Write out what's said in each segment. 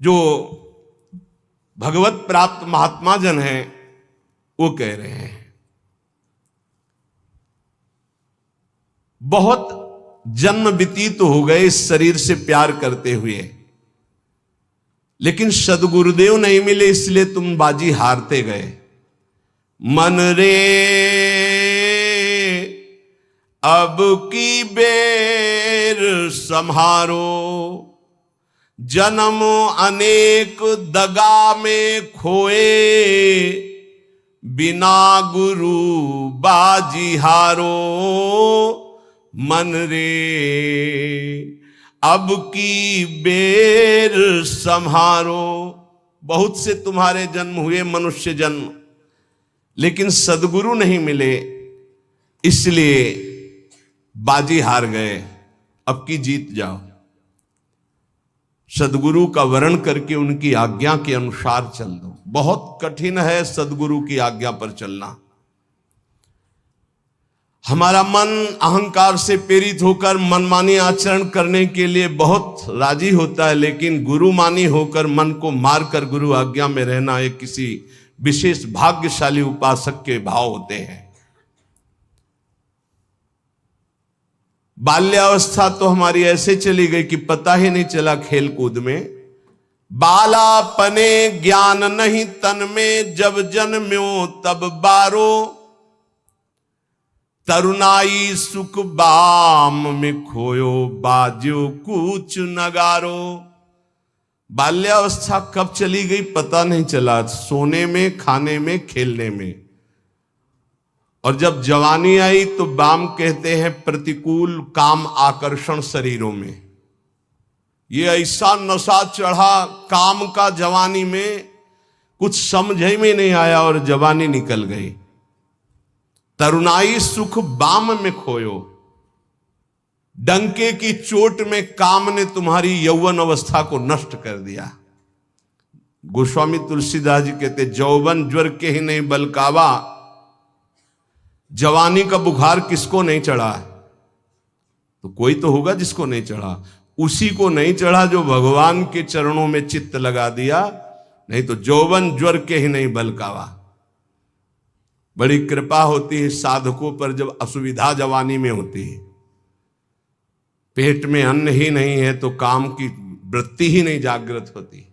जो भगवत प्राप्त महात्मा जन हैं वो कह रहे हैं। बहुत जन्म व्यतीत हो गए इस शरीर से प्यार करते हुए, लेकिन सदगुरुदेव नहीं मिले, इसलिए तुम बाजी हारते गए। मन रे अब की बेर संहारो, जन्म अनेक दगा में खोए, बिना गुरु बाजी हारो। मन रे अब की बेर संहारो। बहुत से तुम्हारे जन्म हुए मनुष्य जन्म, लेकिन सदगुरु नहीं मिले, इसलिए बाजी हार गए। अब की जीत जाओ। सदगुरु का वर्ण करके उनकी आज्ञा के अनुसार चल दो। बहुत कठिन है सदगुरु की आज्ञा पर चलना। हमारा मन अहंकार से प्रेरित होकर मनमानी आचरण करने के लिए बहुत राजी होता है, लेकिन गुरुमानी होकर मन को मारकर गुरु आज्ञा में रहना एक किसी विशेष भाग्यशाली उपासक के भाव होते हैं। बाल्यावस्था तो हमारी ऐसे चली गई कि पता ही नहीं चला खेल कूद में। बालापने ज्ञान नहीं तन में, जब जन्म्यो तब बारो, तरुणाई सुख बाम में खोयो, बाजो कूच नगारो। बाल्यावस्था कब चली गई पता नहीं चला, सोने में, खाने में, खेलने में। और जब जवानी आई तो बाम कहते हैं प्रतिकूल काम आकर्षण शरीरों में। ये ऐसा नशा चढ़ा काम का जवानी में, कुछ समझ में नहीं आया और जवानी निकल गई। तरुणाई सुख बाम में खोयो, डंके की चोट में काम ने तुम्हारी यौवन अवस्था को नष्ट कर दिया। गोस्वामी तुलसीदास जी कहते जौवन ज्वर के ही नहीं बलकावा। जवानी का बुखार किसको नहीं चढ़ा? तो कोई तो होगा जिसको नहीं चढ़ा। उसी को नहीं चढ़ा जो भगवान के चरणों में चित्त लगा दिया, नहीं तो जौवन ज्वर के ही नहीं बलकावा। बड़ी कृपा होती है साधकों पर जब असुविधा जवानी में होती है। पेट में अन्न ही नहीं है तो काम की वृत्ति ही नहीं जागृत होती।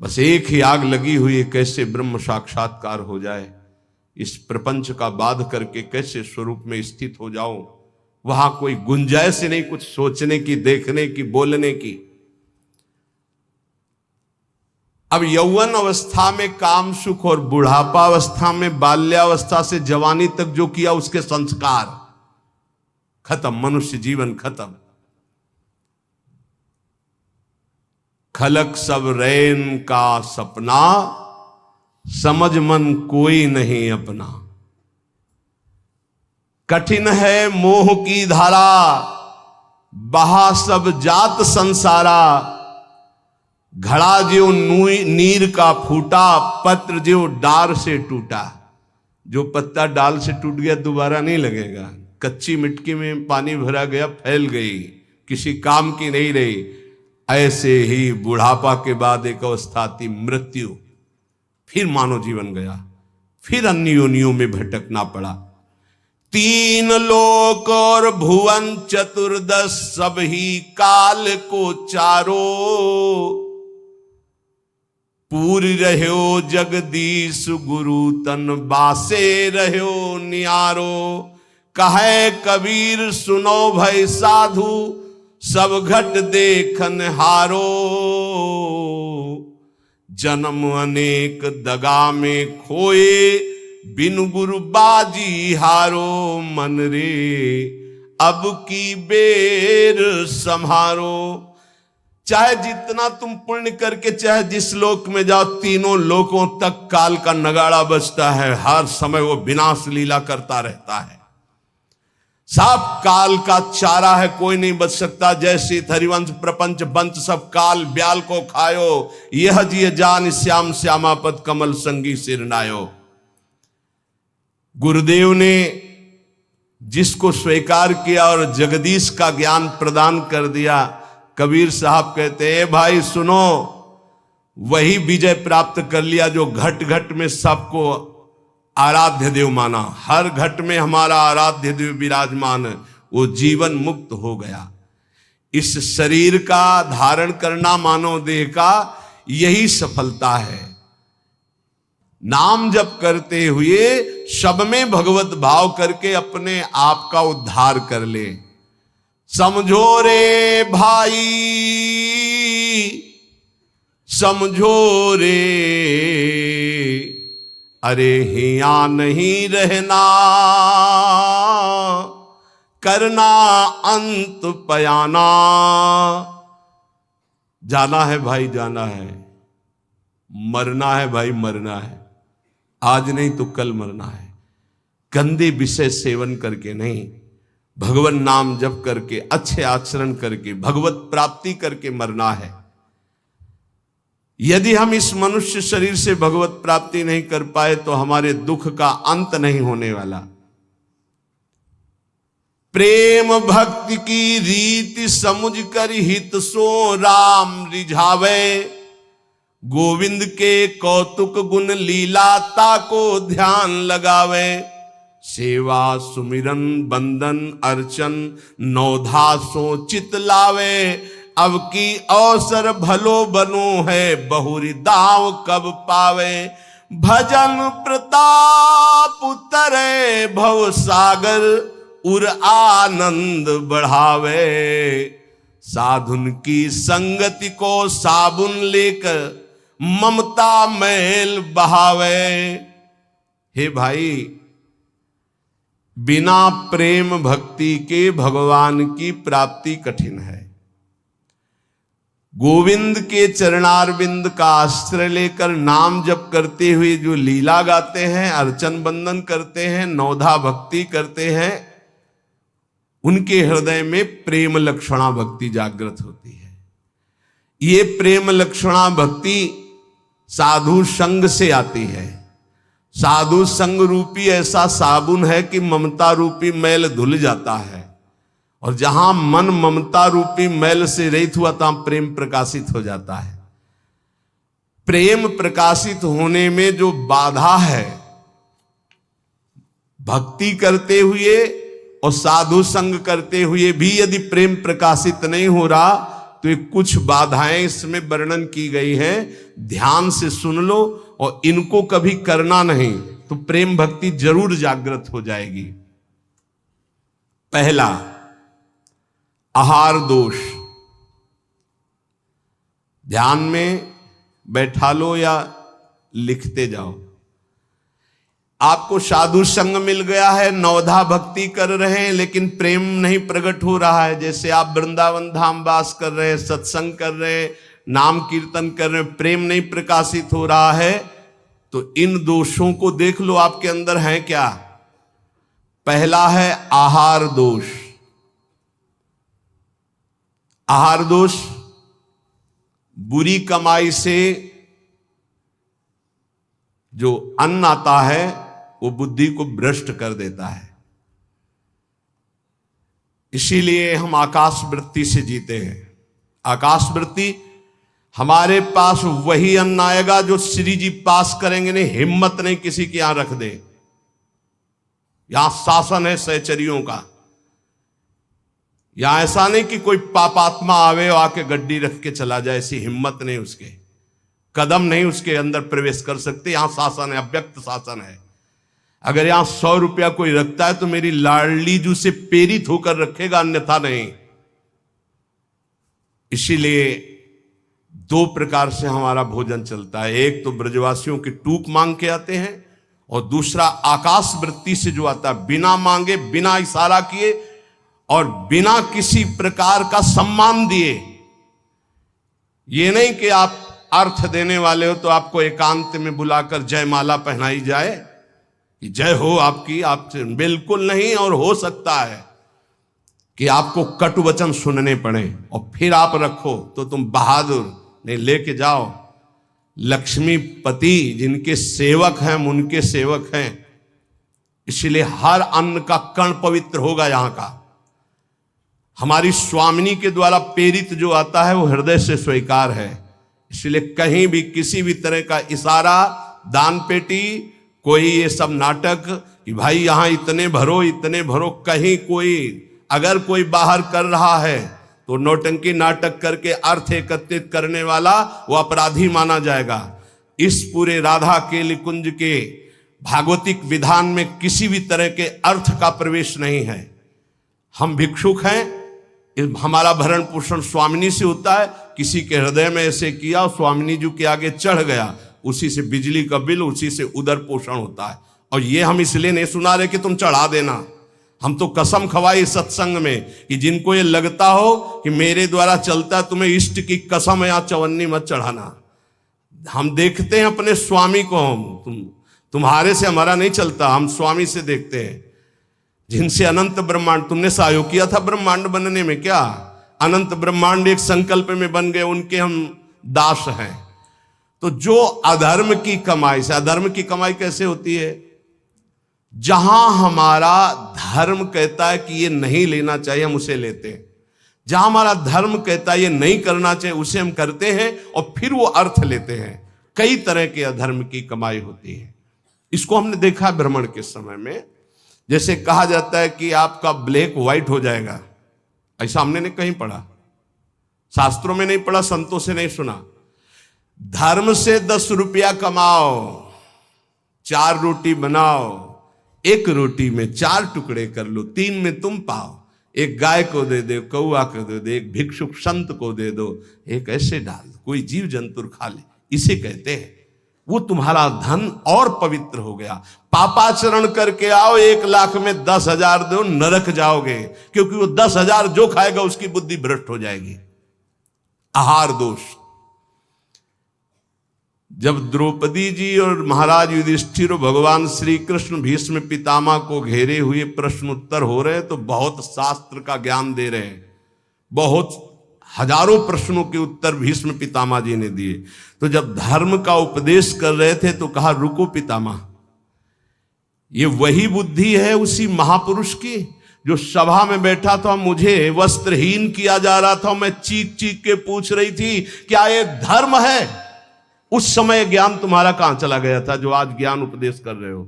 बस एक ही आग लगी हुई है, कैसे ब्रह्म साक्षात्कार हो जाए, इस प्रपंच का बाध करके कैसे स्वरूप में स्थित हो जाओ। वहां कोई गुंजाइश नहीं कुछ सोचने की, देखने की, बोलने की। अब यौवन अवस्था में काम सुख और बुढ़ापा अवस्था में, बाल्यावस्था से जवानी तक जो किया उसके संस्कार खत्म, मनुष्य जीवन खत्म। खलक सब रैन का सपना, समझ मन कोई नहीं अपना। कठिन है मोह की धारा, बहा सब जात संसारा। घड़ा जो नीर का फूटा, पत्र जो डार से टूटा। जो पत्ता डाल से टूट गया दोबारा नहीं लगेगा। कच्ची मिट्टी में पानी भरा गया, फैल गई, किसी काम की नहीं रही। ऐसे ही बुढ़ापा के बाद एक अवस्था आती मृत्यु, फिर मानव जीवन गया, फिर अन्य योनियों में भटकना पड़ा। तीन लोक और भुवन चतुर्दश, सब ही काल को चारो। पूरी रहो जगदीश गुरु तन, बासे रहो नियारो। कहे कबीर सुनो भय साधु, सब घट देखन हारो। जन्म अनेक दगा में खोए, बिन गुरु बाजी हारो। मन रे अब की बेर संहारो। चाहे जितना तुम पुण्य करके चाहे जिस लोक में जाओ, तीनों लोकों तक काल का नगाड़ा बजता है। हर समय वो विनाश लीला करता रहता है। सब काल का चारा है, कोई नहीं बच सकता। जैसे हरिवंश प्रपंच बंच सब काल ब्याल को खायो, यह जिय जान श्याम श्यामापद कमल संगी सिरनायो। गुरुदेव ने जिसको स्वीकार किया और जगदीश का ज्ञान प्रदान कर दिया, कबीर साहब कहते हैं भाई सुनो, वही विजय प्राप्त कर लिया जो घट घट में सबको आराध्य देव माना, हर घट में हमारा आराध्य देव विराजमान है, वो जीवन मुक्त हो गया। इस शरीर का धारण करना मानव देह का यही सफलता है। नाम जप करते हुए सब में भगवत भाव करके अपने आप का उद्धार कर ले। समझो रे भाई, समझो रे, अरे हिया नहीं रहना, करना अंत पयाना। जाना है भाई जाना है, मरना है भाई मरना है, आज नहीं तो कल मरना है। गंदे विषय सेवन करके नहीं, भगवान नाम जप करके, अच्छे आचरण करके, भगवत प्राप्ति करके मरना है। यदि हम इस मनुष्य शरीर से भगवत प्राप्ति नहीं कर पाए तो हमारे दुख का अंत नहीं होने वाला। प्रेम भक्ति की रीति समुझ कर हित सो राम रिझावे, गोविंद के कौतुक गुण लीलाता को ध्यान लगावे। सेवा सुमिरन बंदन अर्चन नौधा सो चित लावे, अब की अवसर भलो बनो है बहुरी दाव कब पावे। भजन प्रताप उतरे भव सागर उर आनंद बढ़ावे, साधुन की संगति को साबुन लेकर ममता मैल बहावे। हे भाई, बिना प्रेम भक्ति के भगवान की प्राप्ति कठिन है। गोविंद के चरणारविंद का आश्रय लेकर नाम जप करते हुए जो लीला गाते हैं, अर्चन बंदन करते हैं, नौधा भक्ति करते हैं, उनके हृदय में प्रेम लक्षणा भक्ति जागृत होती है। ये प्रेम लक्षणा भक्ति साधु संग से आती है। साधु संग रूपी ऐसा साबुन है कि ममता रूपी मैल धुल जाता है, और जहां मन ममता रूपी मैल से रहित हुआ तहां प्रेम प्रकाशित हो जाता है। प्रेम प्रकाशित होने में जो बाधा है, भक्ति करते हुए और साधु संग करते हुए भी यदि प्रेम प्रकाशित नहीं हो रहा तो ये कुछ बाधाएं इसमें वर्णन की गई हैं। ध्यान से सुन लो और इनको कभी करना नहीं तो प्रेम भक्ति जरूर जागृत हो जाएगी। पहला, आहार दोष। ध्यान में बैठा लो या लिखते जाओ। आपको साधु संग मिल गया है, नवधा भक्ति कर रहे हैं, लेकिन प्रेम नहीं प्रकट हो रहा है। जैसे आप वृंदावन धाम वास कर रहे हैं, सत्संग कर रहे हैं, नाम कीर्तन कर रहे हैं, प्रेम नहीं प्रकाशित हो रहा है, तो इन दोषों को देख लो आपके अंदर है क्या। पहला है आहार दोष। आहार दोष बुरी कमाई से जो अन्न आता है वो बुद्धि को भ्रष्ट कर देता है। इसीलिए हम आकाश वृत्ति से जीते हैं। आकाश वृत्ति, हमारे पास वही अन्न आएगा जो श्री जी पास करेंगे नहीं, हिम्मत नहीं किसी के यहां रख दे। यहां शासन है सहचरियों का। यहां ऐसा नहीं कि कोई पापात्मा आवे और आके गड्डी रख के चला जाए, ऐसी हिम्मत नहीं, उसके कदम नहीं उसके अंदर प्रवेश कर सकते। यहां शासन है, अव्यक्त शासन है। अगर यहां 100 रुपया कोई रखता है तो मेरी लाडली जू से प्रेरित होकर रखेगा, अन्यथा नहीं। इसीलिए 2 प्रकार से हमारा भोजन चलता है। एक तो ब्रजवासियों की टूक मांग के आते हैं, और दूसरा आकाश वृत्ति से जो आता है, बिना मांगे, बिना इशारा किए और बिना किसी प्रकार का सम्मान दिए। ये नहीं कि आप अर्थ देने वाले हो तो आपको एकांत में बुलाकर जयमाला पहनाई जाए कि जय हो आपकी, आपसे बिल्कुल नहीं। और हो सकता है कि आपको कटु वचन सुनने पड़े और फिर आप रखो तो तुम बहादुर नहीं, लेके जाओ। लक्ष्मीपति जिनके सेवक हैं उनके सेवक हैं, इसलिए हर अन्न का कण पवित्र होगा यहां का। हमारी स्वामिनी के द्वारा प्रेरित जो आता है वो हृदय से स्वीकार है। इसलिए कहीं भी किसी भी तरह का इशारा, दान पेटी, कोई ये सब नाटक कि भाई यहां इतने भरो, कहीं कोई अगर कोई बाहर कर रहा है तो नौटंकी नाटक करके अर्थ एकत्रित करने वाला वो अपराधी माना जाएगा। इस पूरे राधा केली कुंज के भागवतिक विधान में किसी भी तरह के अर्थ का प्रवेश नहीं है। हम भिक्षुक हैं, हमारा भरण पोषण स्वामिनी से होता है। किसी के हृदय में ऐसे किया, स्वामिनी जी के आगे चढ़ गया, उसी से बिजली का बिल, उसी से उदर पोषण होता है। और ये हम इसलिए नहीं सुना रहे कि तुम चढ़ा देना, हम तो कसम खवाई सत्संग में कि जिनको ये लगता हो कि मेरे द्वारा चलता है, तुम्हें इष्ट की कसम है, यहाँ चवन्नी मत चढ़ाना। हम देखते हैं अपने स्वामी को, तुम्हारे से हमारा नहीं चलता, हम स्वामी से देखते हैं जिनसे अनंत ब्रह्मांड, तुमने सहयोग किया था ब्रह्मांड बनने में क्या? अनंत ब्रह्मांड एक संकल्प में बन गए, उनके हम दास हैं। तो जो अधर्म की कमाई से, अधर्म की कमाई कैसे होती है? जहां हमारा धर्म कहता है कि ये नहीं लेना चाहिए, हम उसे लेते हैं। जहां हमारा धर्म कहता है ये नहीं करना चाहिए, उसे हम करते हैं और फिर वो अर्थ लेते हैं। कई तरह के अधर्म की कमाई होती है। इसको हमने देखा भ्रमण के समय में। जैसे कहा जाता है कि आपका ब्लैक व्हाइट हो जाएगा, ऐसा हमने नहीं कहीं पढ़ा, शास्त्रों में नहीं पढ़ा, संतों से नहीं सुना। धर्म से 10 रुपया कमाओ, 4 रोटी बनाओ, 1 रोटी में 4 टुकड़े कर लो, 3 में तुम पाओ। एक गाय को दे दो, कौआ को दे दो, एक भिक्षुक संत को दे दो, एक ऐसे डाल दो, कोई जीव जंतु खा ले, इसे कहते हैं। वो तुम्हारा धन और पवित्र हो गया। पापाचरण करके आओ, 1 लाख में 10,000 दो, नरक जाओगे, क्योंकि वो 10,000 जो खाएगा उसकी बुद्धि भ्रष्ट हो जाएगी। आहार दोष। जब द्रौपदी जी और महाराज युधिष्ठिर और भगवान श्री कृष्ण भीष्म पितामह को घेरे हुए प्रश्न उत्तर हो रहे, तो बहुत शास्त्र का ज्ञान दे रहे हैं, बहुत हजारों प्रश्नों के उत्तर भीष्म पितामह जी ने दिए। तो जब धर्म का उपदेश कर रहे थे तो कहा, रुको पितामह, ये वही बुद्धि है उसी महापुरुष की जो सभा में बैठा था, मुझे वस्त्रहीन किया जा रहा था, मैं चीख चीख के पूछ रही थी क्या ये धर्म है? उस समय ज्ञान तुम्हारा कहां चला गया था जो आज ज्ञान उपदेश कर रहे हो?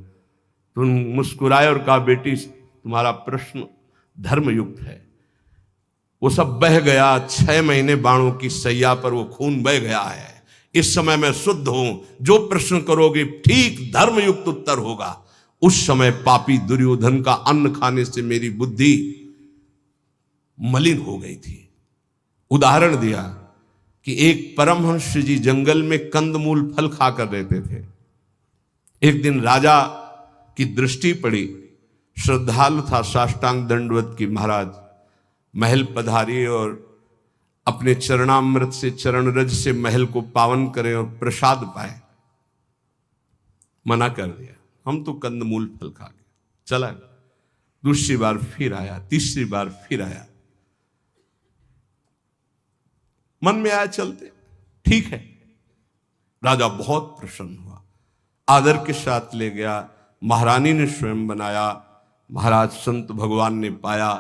तुम मुस्कुराए और कहा, बेटी तुम्हारा प्रश्न धर्मयुक्त है। वो सब बह गया, 6 महीने बाणों की सैया पर वो खून बह गया है। इस समय मैं शुद्ध हूं, जो प्रश्न करोगे ठीक धर्मयुक्त उत्तर होगा। उस समय पापी दुर्योधन का अन्न खाने से मेरी बुद्धि मलिन हो गई थी। उदाहरण दिया कि एक परमहंस जी जंगल में कंदमूल फल खाकर रहते थे। एक दिन राजा की दृष्टि पड़ी, श्रद्धालु था, साष्टांग दंडवत की महाराज महल पधारी और अपने चरणामृत से, चरण रज से महल को पावन करें और प्रसाद पाए। मना कर दिया, हम तो कंदमूल फल खा गए, चला। दूसरी बार फिर आया, तीसरी बार फिर आया, मन में आया चलते, ठीक है। राजा बहुत प्रसन्न हुआ, आदर के साथ ले गया, महारानी ने स्वयं बनाया, महाराज संत भगवान ने पाया,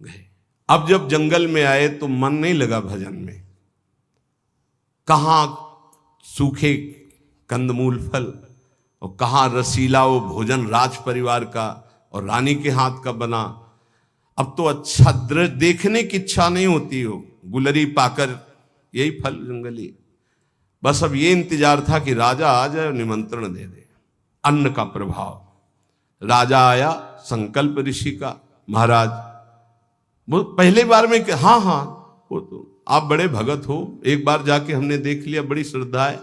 गए। अब जब जंगल में आए तो मन नहीं लगा भजन में। कहां सूखे कंदमूल फल और कहां रसीला वो भोजन राज परिवार का और रानी के हाथ का बना। अब तो अच्छा दृश्य देखने की इच्छा नहीं होती हो, गुलरी पाकर यही फल जंगली। बस अब ये इंतजार था कि राजा आ जाए और निमंत्रण दे दे। अन्न का प्रभाव। राजा आया, संकल्प ऋषि का, महाराज वो पहले बार में हाँ हाँ वो तो आप बड़े भगत हो, एक बार जाके हमने देख लिया, बड़ी श्रद्धा है।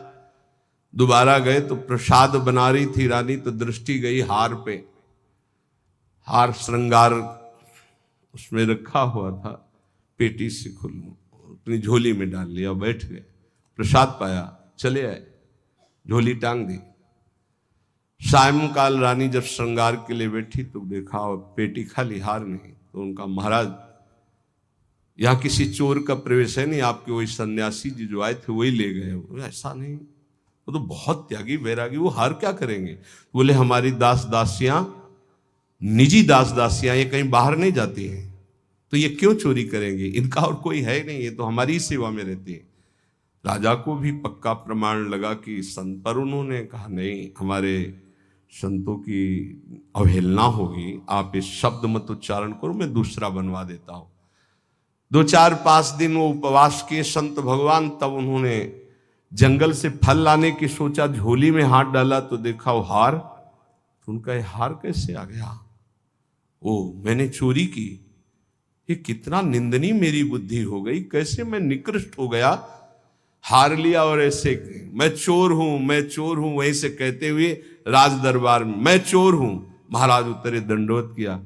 दोबारा गए तो प्रसाद बना रही थी रानी, तो दृष्टि गई हार पे। हार श्रृंगार उसमें रखा हुआ था, पेटी से खुल अपनी झोली में डाल लिया, बैठ गए, प्रसाद पाया, चले आए, झोली टांग दी। सायंकाल रानी जब श्रृंगार के लिए बैठी तो देखा और पेटी खाली, हार नहीं। तो उनका, महाराज यहाँ किसी चोर का प्रवेश है नहीं, आपके वही सन्यासी जी जो आए थे वही ले गए। ऐसा नहीं, वो तो बहुत त्यागी वैरागी, वो हार क्या करेंगे? बोले हमारी दास दासियां, निजी दास दासियां, ये कहीं बाहर नहीं जाती हैं, तो ये क्यों चोरी करेंगे, इनका और कोई है नहीं, ये तो हमारी ही सेवा में रहते हैं। राजा को भी पक्का प्रमाण लगा कि संत, पर उन्होंने कहा नहीं, हमारे संतों की अवहेलना होगी, आप इस शब्द मत उच्चारण करो, मैं दूसरा बनवा देता हूं। 2-4-5 दिन वो उपवास किए संत भगवान, तब उन्होंने जंगल से फल लाने की सोचा, झोली में हाथ डाला तो देखा वो हार। तो उनका ये हार कैसे आ गया, ओ मैंने चोरी की, ये कितना निंदनीय मेरी बुद्धि हो गई, कैसे मैं निकृष्ट हो गया, हार लिया और ऐसे मैं चोर हूं, मैं चोर हूं, वहीं से कहते हुए राज दरबार में मैं चोर हूं। महाराज उतरे, दंडवत किया,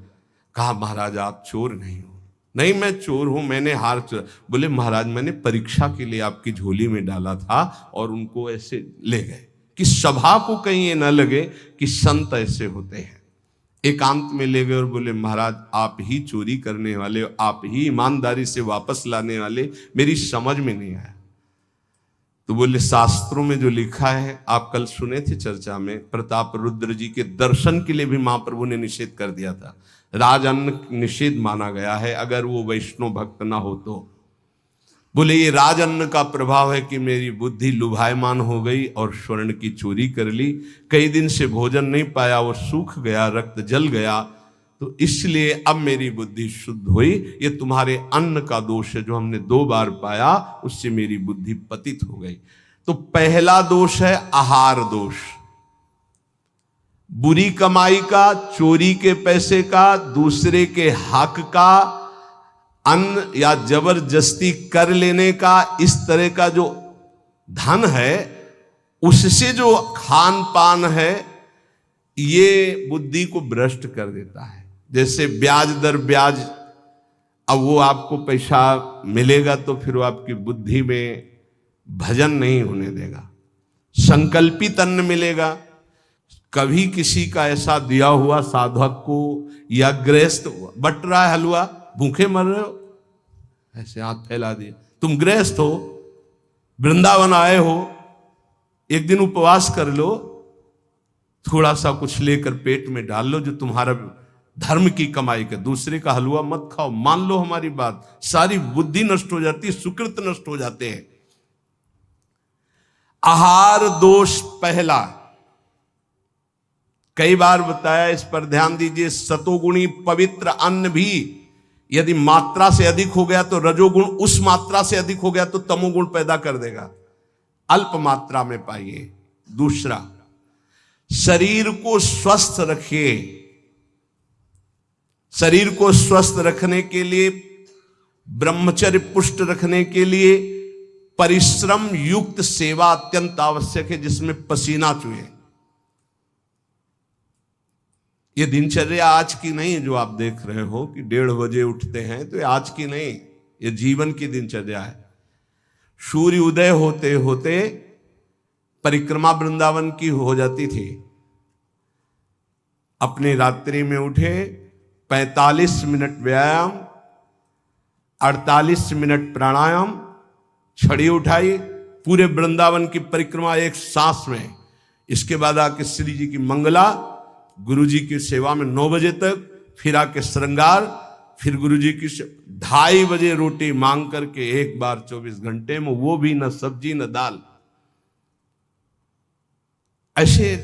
कहा महाराज आप चोर नहीं हो। नहीं मैं चोर हूं, मैंने हार चोरा। बोले महाराज मैंने परीक्षा के लिए आपकी झोली में डाला था और उनको ऐसे ले गए, कि सभा को कहीं ये ना लगे कि संत ऐसे होते हैं। एकांत में ले गए और बोले महाराज आप ही चोरी करने वाले, आप ही ईमानदारी से वापस लाने वाले, मेरी समझ में नहीं आया। तो बोले शास्त्रों में जो लिखा है, आप कल सुने थे चर्चा में, प्रताप रुद्र जी के दर्शन के लिए भी महाप्रभु ने निषेध कर दिया था, राजअन्न निषेध माना गया है अगर वो वैष्णव भक्त ना हो तो। बोले ये राजअन्न का प्रभाव है कि मेरी बुद्धि लुभायमान हो गई और स्वर्ण की चोरी कर ली, कई दिन से भोजन नहीं पाया, वो सूख गया, रक्त जल गया, तो इसलिए अब मेरी बुद्धि शुद्ध हुई। ये तुम्हारे अन्न का दोष है जो हमने 2 बार पाया, उससे मेरी बुद्धि पतित हो गई। तो पहला दोष है आहार दोष, बुरी कमाई का, चोरी के पैसे का, दूसरे के हक का, अन्न या जबरदस्ती कर लेने का, इस तरह का जो धन है उससे जो खान पान है, ये बुद्धि को भ्रष्ट कर देता है। जैसे ब्याज दर ब्याज, अब वो आपको पैसा मिलेगा तो फिर वो आपकी बुद्धि में भजन नहीं होने देगा। संकल्पित अन्न मिलेगा, कभी किसी का ऐसा दिया हुआ साधक को या गृहस्थ बट रहा है हलवा, भूखे मर रहे हो, ऐसे हाथ फैला दिया, तुम गृहस्थ हो, वृंदावन आए हो, एक दिन उपवास कर लो, थोड़ा सा कुछ लेकर पेट में डाल लो जो तुम्हारा धर्म की कमाई का, दूसरे का हलवा मत खाओ। मान लो हमारी बात, सारी बुद्धि नष्ट हो जाती है, सुकृत नष्ट हो जाते हैं। आहार दोष पहला, कई बार बताया, इस पर ध्यान दीजिए। सतोगुणी पवित्र अन्न भी यदि मात्रा से अधिक हो गया तो रजोगुण, उस मात्रा से अधिक हो गया तो तमोगुण पैदा कर देगा, अल्प मात्रा में पाइए। दूसरा, शरीर को स्वस्थ रखिए। शरीर को स्वस्थ रखने के लिए, ब्रह्मचर्य पुष्ट रखने के लिए परिश्रम युक्त सेवा अत्यंत आवश्यक है, जिसमें पसीना चुहे। ये दिनचर्या आज की नहीं है जो आप देख रहे हो कि 1:30 बजे उठते हैं, तो ये आज की नहीं, ये जीवन की दिनचर्या है। सूर्य उदय होते होते परिक्रमा वृंदावन की हो जाती थी, अपनी रात्रि में उठे, 45 मिनट व्यायाम, 48 मिनट प्राणायाम, छड़ी उठाई, पूरे वृंदावन की परिक्रमा एक सांस में। इसके बाद आके श्री जी की मंगला, गुरु जी की सेवा में 9 बजे तक, फिर आके श्रृंगार, फिर गुरु जी की 2:30 बजे रोटी मांग करके एक बार 24 घंटे में, वो भी न सब्जी न दाल। ऐसे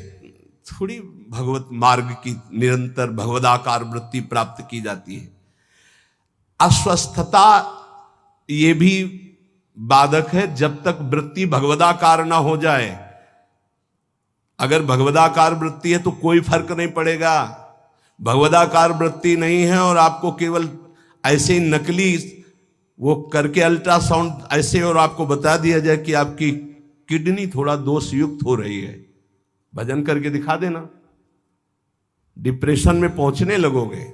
थोड़ी भगवत मार्ग की निरंतर भगवदाकार वृत्ति प्राप्त की जाती है। अस्वस्थता ये भी बाधक है, जब तक वृत्ति भगवदाकार ना हो जाए। अगर भगवदाकार वृत्ति है तो कोई फर्क नहीं पड़ेगा। भगवदाकार वृत्ति नहीं है और आपको केवल ऐसे ही नकली वो करके अल्ट्रासाउंड ऐसे और आपको बता दिया जाए कि आपकी किडनी थोड़ा दोष युक्त हो रही है, भजन करके दिखा देना, डिप्रेशन में पहुंचने लगोगे।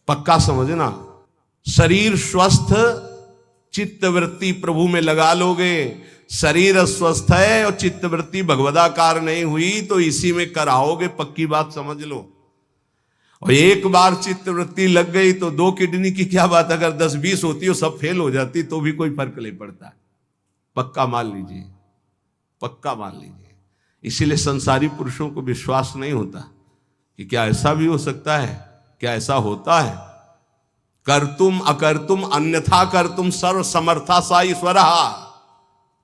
पक्का समझना, शरीर स्वस्थ, चित्तवृत्ति प्रभु में लगा लोगे। शरीर अस्वस्थ है और चित्तवृत्ति भगवदाकार नहीं हुई तो इसी में कराओगे, पक्की बात समझ लो। और एक बार चित्तवृत्ति लग गई तो 2 किडनी की क्या बात, अगर 10-20 होती हो सब फेल हो जाती तो भी कोई फर्क नहीं पड़ता। पक्का मान लीजिए, पक्का मान लीजिए। इसीलिए संसारी पुरुषों को विश्वास नहीं होता कि क्या ऐसा भी हो सकता है, क्या ऐसा होता है। कर्तुम अकर्तुम अन्यथा कर्तुम सर्व समर्था सा ईश्वरः।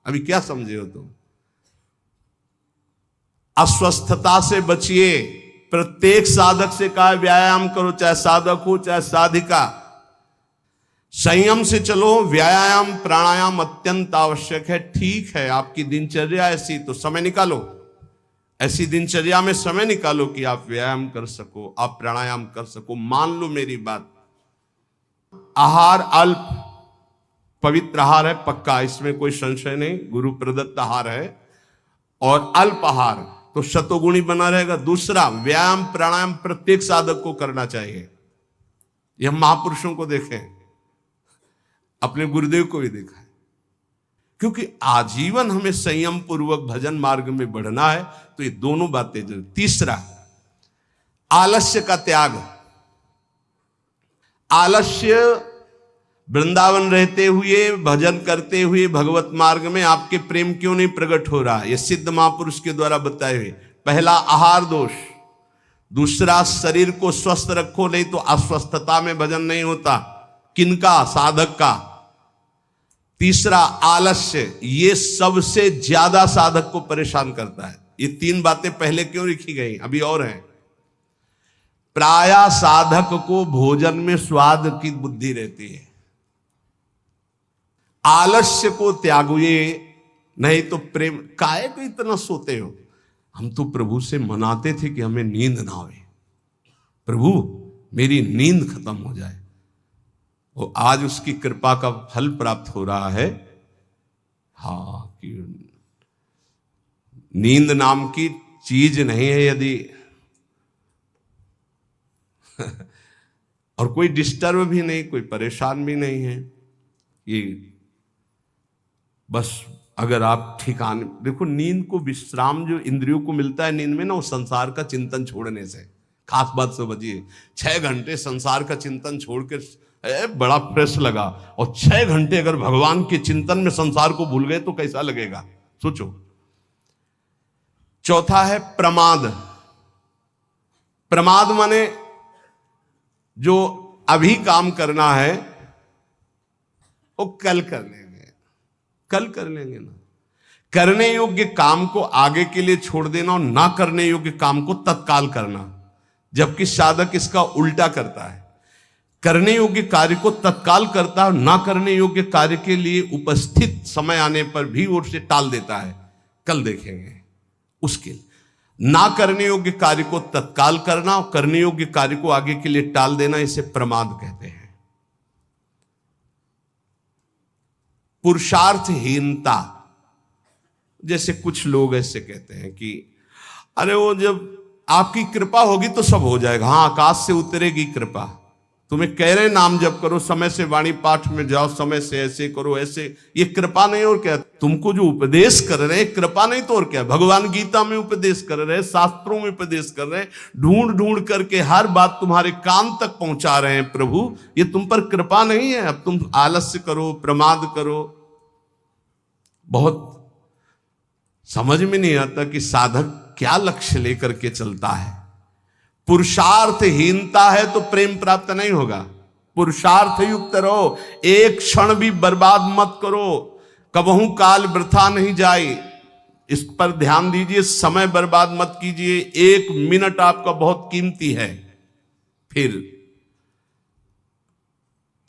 अभी क्या समझे हो तुम? अस्वस्थता से बचिए। प्रत्येक साधक से कहा व्यायाम करो, चाहे साधक हो चाहे साधिका। संयम से चलो। व्यायाम प्राणायाम अत्यंत आवश्यक है। ठीक है, आपकी दिनचर्या ऐसी, तो समय निकालो, ऐसी दिनचर्या में समय निकालो कि आप व्यायाम कर सको, आप प्राणायाम कर सको। मान लो मेरी बात, आहार अल्प पवित्र आहार है, पक्का, इसमें कोई संशय नहीं, गुरु प्रदत्त आहार है, और अल्प आहार तो शतोगुणी बना रहेगा। दूसरा, व्यायाम प्राणायाम प्रत्येक साधक को करना चाहिए। यह महापुरुषों को देखें, अपने गुरुदेव को भी देखा है, क्योंकि आजीवन हमें संयम पूर्वक भजन मार्ग में बढ़ना है, तो ये दोनों बातें जरूर। तीसरा, आलस्य का त्याग। आलस्य, वृंदावन रहते हुए भजन करते हुए भगवत मार्ग में आपके प्रेम क्यों नहीं प्रकट हो रहा? यह सिद्ध महापुरुष के द्वारा बताए हुए। पहला, आहार दोष। दूसरा, शरीर को स्वस्थ रखो, नहीं तो अस्वस्थता में भजन नहीं होता। किनका? साधक का। तीसरा, आलस्य। ये सबसे ज्यादा साधक को परेशान करता है। ये तीन बातें पहले क्यों लिखी गई? अभी और हैं। प्रायः साधक को भोजन में स्वाद की बुद्धि रहती है। आलस्य को त्यागिए, नहीं तो प्रेम। काहे को इतना सोते हो? हम तो प्रभु से मनाते थे कि हमें नींद ना आवे, प्रभु मेरी नींद खत्म हो जाए। वो आज उसकी कृपा का फल प्राप्त हो रहा है। हाँ, कि नींद नाम की चीज नहीं है यदि और कोई डिस्टर्ब भी नहीं, कोई परेशान भी नहीं है। ये बस अगर आप ठिकाने देखो, नींद को विश्राम जो इंद्रियों को मिलता है नींद में ना, वो संसार का चिंतन छोड़ने से। खास बात समझिए, 6 घंटे संसार का चिंतन छोड़ के बड़ा फ्रेश लगा, और 6 घंटे अगर भगवान के चिंतन में संसार को भूल गए तो कैसा लगेगा, सोचो। चौथा है प्रमाद। प्रमाद माने जो अभी काम करना है वो कल कर लेंगे, कल कर लेंगे ना। करने योग्य काम को आगे के लिए छोड़ देना, और ना करने योग्य काम को तत्काल करना, जबकि साधक इसका उल्टा करता है। करने योग्य कार्य को तत्काल करता है, ना करने योग्य कार्य के लिए उपस्थित समय आने पर भी ओर से टाल देता है, कल देखेंगे। उसके ना करने योग्य कार्य को तत्काल करना और करने योग्य कार्य को आगे के लिए टाल देना, इसे प्रमाद कहते हैं। पुरुषार्थहीनता। जैसे कुछ लोग ऐसे कहते हैं कि अरे वो जब आपकी कृपा होगी तो सब हो जाएगा। हाँ, आकाश से उतरेगी कृपा। तुम्हें कह रहे नाम जप करो, समय से वाणी पाठ में जाओ, समय से ऐसे करो ऐसे, ये कृपा नहीं और क्या? तुमको जो उपदेश कर रहे हैं कृपा नहीं तो और क्या? भगवान गीता में उपदेश कर रहे हैं, शास्त्रों में उपदेश कर रहे हैं, ढूंढ ढूंढ करके हर बात तुम्हारे कान तक पहुंचा रहे हैं प्रभु, ये तुम पर कृपा नहीं है? अब तुम आलस्य करो, प्रमाद करो। बहुत समझ में नहीं आता कि साधक क्या लक्ष्य लेकर के चलता है। पुरुषार्थहीनता है तो प्रेम प्राप्त नहीं होगा। पुरुषार्थ युक्त रहो, एक क्षण भी बर्बाद मत करो, कबहू काल वृथा नहीं जाए, इस पर ध्यान दीजिए। समय बर्बाद मत कीजिए, 1 मिनट आपका बहुत कीमती है। फिर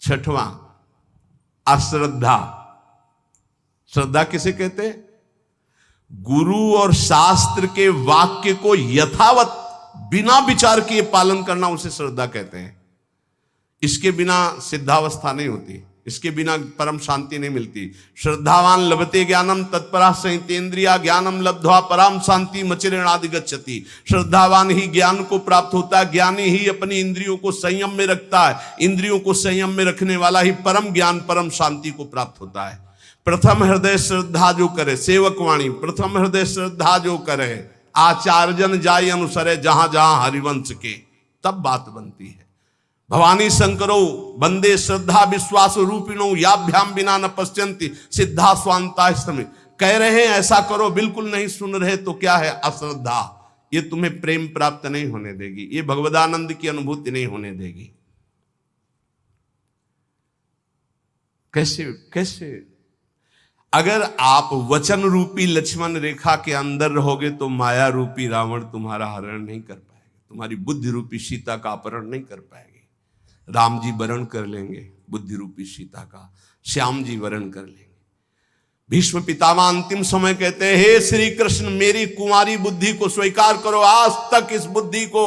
6वां, अश्रद्धा। श्रद्धा किसे कहते हैं? गुरु और शास्त्र के वाक्य को यथावत बिना विचार किए पालन करना, उसे श्रद्धा कहते हैं। इसके बिना सिद्धावस्था नहीं होती, इसके बिना परम शांति नहीं मिलती। श्रद्धावान लभते ज्ञानम तत्परा संहितेन्द्रिया ज्ञानम लब्ध्वा पराम शांति मचिरेणादि गच्छति। श्रद्धावान ही ज्ञान को प्राप्त होता है, ज्ञानी ही अपनी इंद्रियों को संयम में रखता है, इंद्रियों को संयम में रखने वाला ही परम ज्ञान परम शांति को प्राप्त होता है। प्रथम हृदय श्रद्धा जो करे, सेवकवाणी, प्रथम हृदय श्रद्धा जो करे, आचार्यन जाय अनुसरे जहां जहां हरिवंश के, तब बात बनती है। भवानी शंकरो बंदे श्रद्धा विश्वास रूपिणो याभ्याम बिना न पश्यन्ति सिद्धा स्वांता। कह रहे हैं ऐसा करो, बिल्कुल नहीं सुन रहे तो क्या है? अश्रद्धा। ये तुम्हें प्रेम प्राप्त नहीं होने देगी, ये भगवदानंद की अनुभूति नहीं होने देगी। कैसे कैसे? अगर आप वचन रूपी लक्ष्मण रेखा के अंदर रहोगे तो माया रूपी रावण तुम्हारा हरण नहीं कर पाएगा, तुम्हारी बुद्धि रूपी सीता का अपहरण नहीं कर पाएंगे। राम जी वरण कर लेंगे बुद्धि रूपी सीता का, श्याम जी वरण कर लेंगे। भीष्म पितामह अंतिम समय कहते हैं, हे श्री कृष्ण मेरी कुंवारी बुद्धि को स्वीकार करो, आज तक इस बुद्धि को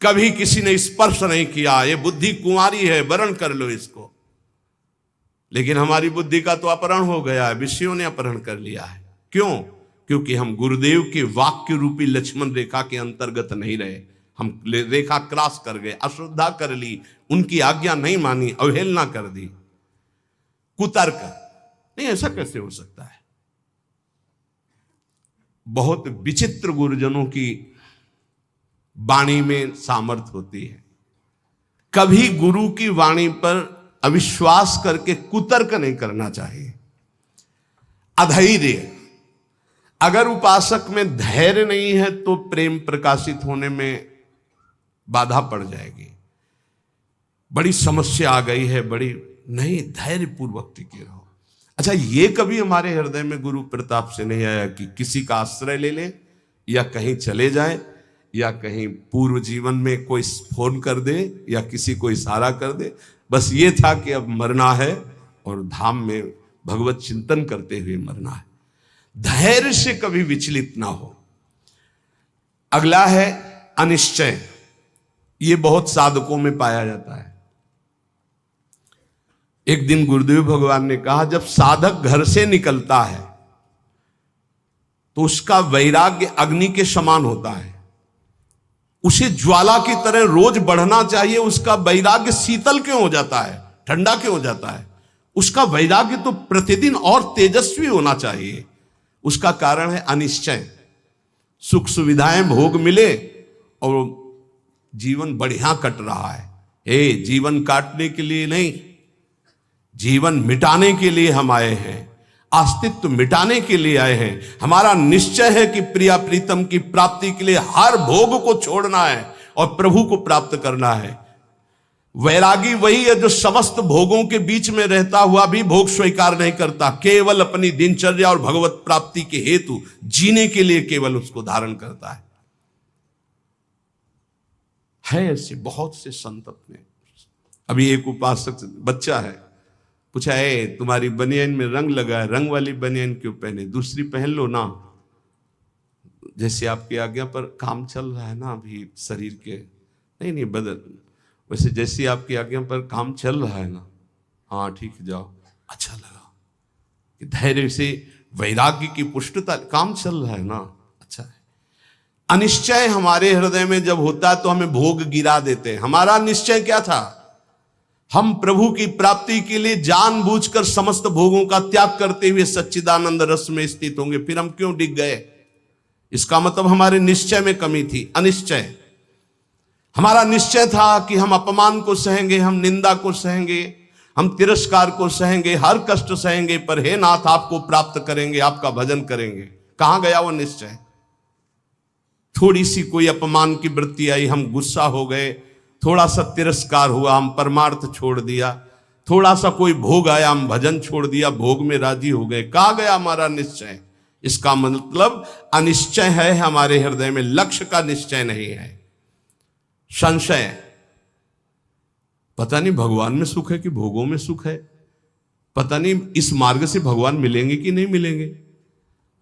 कभी किसी ने स्पर्श नहीं किया, ये बुद्धि कुंवारी है, वरण कर लो इसको। लेकिन हमारी बुद्धि का तो अपहरण हो गया है, विषयों ने अपहरण कर लिया है। क्यों? क्योंकि हम गुरुदेव के वाक्य रूपी लक्ष्मण रेखा के अंतर्गत नहीं रहे, हम रेखा क्रॉस कर गए, अश्रद्धा कर ली, उनकी आज्ञा नहीं मानी, अवहेलना कर दी, कुतर्क। नहीं, ऐसा कैसे हो सकता है? बहुत विचित्र गुरुजनों की वाणी में सामर्थ्य होती है। कभी गुरु की वाणी पर अविश्वास करके कुतर्क नहीं करना चाहिए। अधैर्य, अगर उपासक में धैर्य नहीं है तो प्रेम प्रकाशित होने में बाधा पड़ जाएगी। बड़ी समस्या आ गई है, बड़ी नहीं, धैर्य पूर्वक टिके रहो। अच्छा, ये कभी हमारे हृदय में गुरु प्रताप से नहीं आया कि किसी का आश्रय ले ले या कहीं चले जाए या कहीं पूर्व जीवन में कोई फोन कर दे या किसी को इशारा कर दे, बस ये था कि अब मरना है और धाम में भगवत चिंतन करते हुए मरना है। धैर्य से कभी विचलित ना हो। अगला है अनिश्चय। ये बहुत साधकों में पाया जाता है। एक दिन गुरुदेव भगवान ने कहा, जब साधक घर से निकलता है तो उसका वैराग्य अग्नि के समान होता है, उसे ज्वाला की तरह रोज बढ़ना चाहिए। उसका वैराग्य शीतल क्यों हो जाता है, ठंडा क्यों हो जाता है? उसका वैराग्य तो प्रतिदिन और तेजस्वी होना चाहिए। उसका कारण है अनिश्चय। सुख सुविधाएं भोग मिले और जीवन बढ़िया कट रहा है। जीवन काटने के लिए नहीं, जीवन मिटाने के लिए हम आए हैं, अस्तित्व मिटाने के लिए आए हैं। हमारा निश्चय है कि प्रिया प्रीतम की प्राप्ति के लिए हर भोग को छोड़ना है और प्रभु को प्राप्त करना है। वैरागी वही है जो समस्त भोगों के बीच में रहता हुआ भी भोग स्वीकार नहीं करता, केवल अपनी दिनचर्या और भगवत प्राप्ति के हेतु जीने के लिए केवल उसको धारण करता है। ऐसे बहुत से संत अपने। अभी एक उपासक बच्चा है, पूछा, है तुम्हारी बनियान में रंग लगा है, रंग वाली बनियान क्यों पहने, दूसरी पहन लो ना। जैसे आपकी आज्ञा पर काम चल रहा है ना अभी शरीर के, नहीं बदल, वैसे जैसी आपकी आज्ञा पर काम चल रहा है ना, हाँ ठीक है जाओ। अच्छा लगा कि धैर्य से वैराग्य की पुष्टता, काम चल रहा है ना, अच्छा है। अनिश्चय हमारे हृदय में जब होता है तो हमें भोग गिरा देते हैं। हमारा निश्चय क्या था? हम प्रभु की प्राप्ति के लिए जानबूझकर समस्त भोगों का त्याग करते हुए सच्चिदानंद रस में स्थित होंगे। फिर हम क्यों डिग गए? इसका मतलब हमारे निश्चय में कमी थी। अनिश्चय, हमारा निश्चय था कि हम अपमान को सहेंगे, हम निंदा को सहेंगे, हम तिरस्कार को सहेंगे, हर कष्ट सहेंगे, पर हे नाथ आपको प्राप्त करेंगे, आपका भजन करेंगे। कहां गया वो निश्चय? थोड़ी सी कोई अपमान की वृत्ति आई, हम गुस्सा हो गए, थोड़ा सा तिरस्कार हुआ, हम परमार्थ छोड़ दिया, थोड़ा सा कोई भोग आया, हम भजन छोड़ दिया, भोग में राजी हो गए। कहां गया हमारा निश्चय? इसका मतलब अनिश्चय है हमारे हृदय में, लक्ष्य का निश्चय नहीं है। संशय, पता नहीं भगवान में सुख है कि भोगों में सुख है, पता नहीं इस मार्ग से भगवान मिलेंगे कि नहीं मिलेंगे,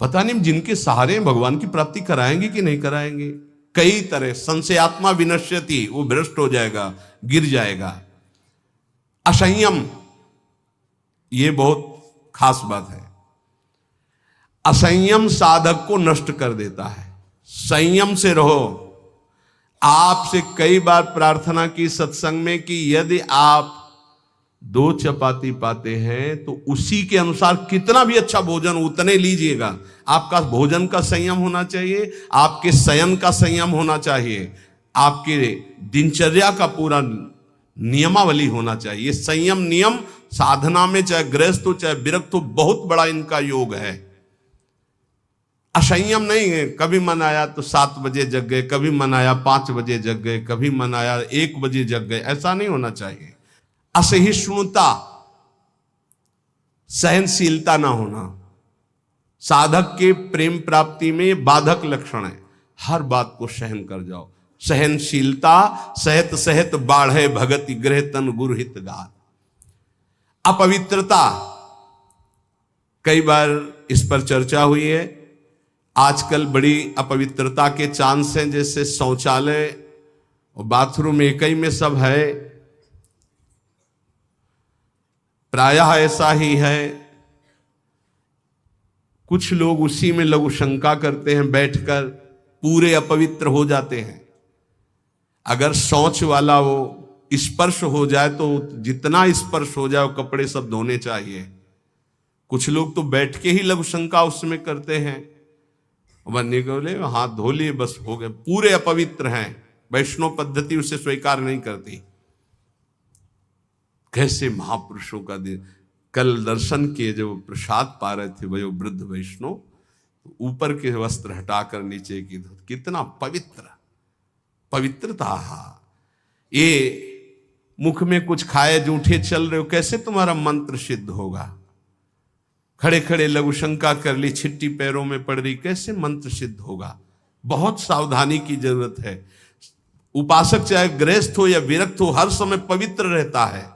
पता नहीं जिनके सहारे भगवान की प्राप्ति कराएंगे कि नहीं कराएंगे। कई तरह संशयात्मा विनश्यति, वो भ्रष्ट हो जाएगा, गिर जाएगा। असंयम, ये बहुत खास बात है। असंयम साधक को नष्ट कर देता है। संयम से रहो। आपसे कई बार प्रार्थना की सत्संग में कि यदि आप 2 चपाती पाते हैं तो उसी के अनुसार कितना भी अच्छा भोजन उतने लीजिएगा। आपका भोजन का संयम होना चाहिए, आपके शयन का संयम होना चाहिए, आपके दिनचर्या का पूरा नियमावली होना चाहिए। संयम नियम साधना में चाहे गृहस्थ हो चाहे विरक्त हो, बहुत बड़ा इनका योग है। असंयम नहीं है, कभी मन आया तो 7 बजे जग गए, कभी मन आया 5 बजे जग गए, कभी मन आया 1 बजे जग गए, ऐसा नहीं होना चाहिए। असहिष्णुता, सहनशीलता ना होना साधक के प्रेम प्राप्ति में बाधक लक्षण है। हर बात को सहन कर जाओ। सहनशीलता सहत सहत बाढ़े भगति गृह तन गुरु हित गात। अपवित्रता, कई बार इस पर चर्चा हुई है। आजकल बड़ी अपवित्रता के चांस हैं, जैसे शौचालय और बाथरूम एक ही में सब है, प्रायः ऐसा ही है। कुछ लोग उसी में लघु शंका करते हैं, बैठकर पूरे अपवित्र हो जाते हैं। अगर शौच वाला वो स्पर्श हो जाए तो जितना स्पर्श हो जाए वो कपड़े सब धोने चाहिए। कुछ लोग तो बैठ के ही लघु शंका उसमें करते हैं, बनने को बोले हाथ धो लिए बस हो गए, पूरे अपवित्र हैं। वैष्णव पद्धति उसे स्वीकार नहीं करती। कैसे महापुरुषों का दिन, कल दर्शन किए जब प्रसाद पा रहे थे वह वृद्ध वैष्णव, ऊपर के वस्त्र हटाकर नीचे की धोते, कितना पवित्र पवित्रता। ये मुख में कुछ खाए जूठे चल रहे हो, कैसे तुम्हारा मंत्र सिद्ध होगा? खड़े खड़े लघु शंका कर ली, छिट्टी पैरों में पड़ रही, कैसे मंत्र सिद्ध होगा? बहुत सावधानी की जरूरत है। उपासक चाहे गृहस्थ हो या विरक्त हो, हर समय पवित्र रहता है।